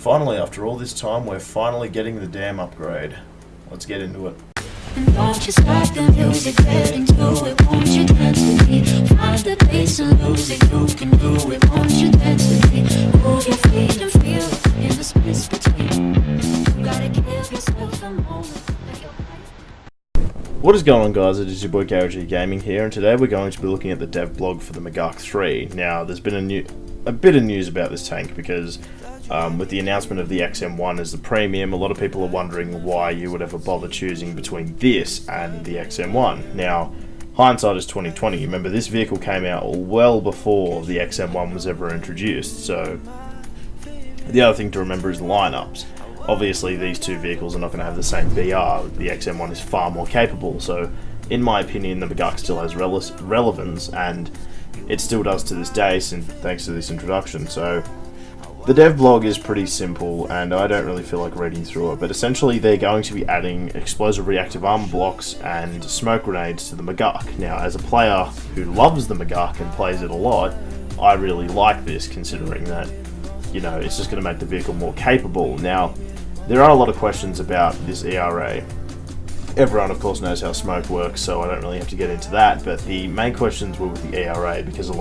Finally, after all this time, we're finally getting the damn upgrade. Let's get into it. And won't you start the music, get into it, won't you dance with me? Find the bass and lose it, you can do it, won't you dance with me? Move your feet and feel in the space between. You gotta give yourself a moment. What is going on, guys? It is your boy Magach Gaming here, and today we're going to be looking at the dev blog for the Magach 3. Now, there's been a bit of news about this tank because with the announcement of the XM1 as the premium, a lot of people are wondering why you would ever bother choosing between this and the XM1. Now, hindsight is 2020. Remember, this vehicle came out well before the XM1 was ever introduced, so the other thing to remember is lineups. Obviously, these two vehicles are not going to have the same VR. The XM1 is far more capable, so in my opinion, the Magach still has relevance, and it still does to this day, thanks to this introduction. So the dev blog is pretty simple, and I don't really feel like reading through it, but essentially they're going to be adding explosive reactive armor blocks and smoke grenades to the Magach. Now, as a player who loves the Magach and plays it a lot, I really like this, considering that, you know, it's just going to make the vehicle more capable. Now, there are a lot of questions about this ERA. Everyone, of course, knows how smoke works, so I don't really have to get into that, but the main questions were with the ERA, because I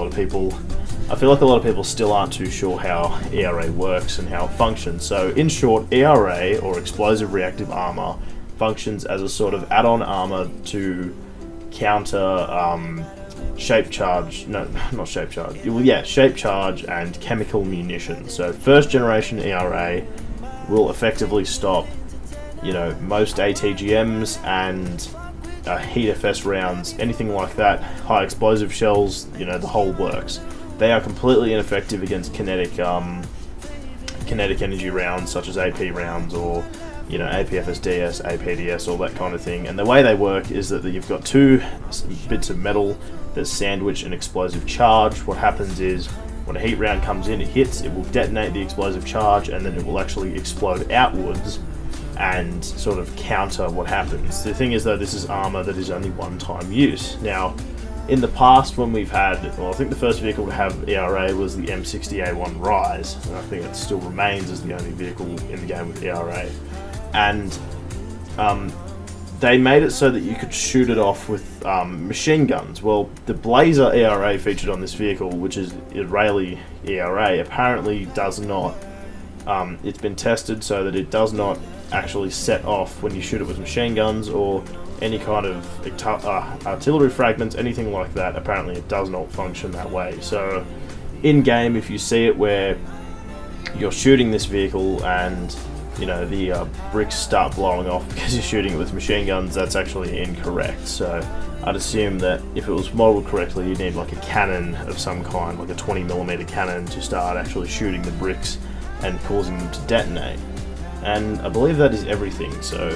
feel like a lot of people still aren't too sure how ERA works and how it functions. So, in short, ERA, or Explosive Reactive Armor, functions as a sort of add-on armor to counter shape charge and chemical munitions. So, first generation ERA will effectively stop, you know, most ATGMs and heat FS rounds, anything like that, high explosive shells, you know, the whole works. They are completely ineffective against kinetic energy rounds, such as AP rounds or, you know, APFSDS, APDS, all that kind of thing. And the way they work is that you've got two bits of metal that sandwich an explosive charge. What happens is, when a heat round comes in, it hits, it will detonate the explosive charge, and then it will actually explode outwards and sort of counter what happens. The thing is, though, this is armor that is only one-time use. Now, in the past, when we've had, well, I think the first vehicle to have ERA was the M60A1 Rise, and I think it still remains as the only vehicle in the game with ERA. And they made it so that you could shoot it off with machine guns. Well, the Blazer ERA featured on this vehicle, which is Israeli ERA, apparently does not. It's been tested so that it does not actually set off when you shoot it with machine guns or any kind of artillery fragments, anything like that. Apparently it does not function that way. So in-game, if you see it where you're shooting this vehicle and, you know, the bricks start blowing off because you're shooting it with machine guns, that's actually incorrect. So I'd assume that if it was modeled correctly, you'd need like a cannon of some kind, like a 20mm cannon, to start actually shooting the bricks and causing them to detonate. And I believe that is everything. So,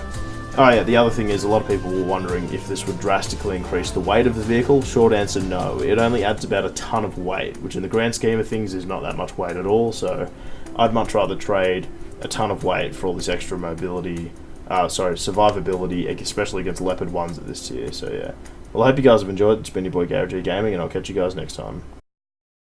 oh yeah, the other thing is, a lot of people were wondering if this would drastically increase the weight of the vehicle. Short answer, no. It only adds about a ton of weight, which in the grand scheme of things is not that much weight at all. So I'd much rather trade a ton of weight for all this extra survivability, especially against Leopard 1s at this tier. So yeah. Well, I hope you guys have enjoyed. It's been your boy Magach Gaming, and I'll catch you guys next time.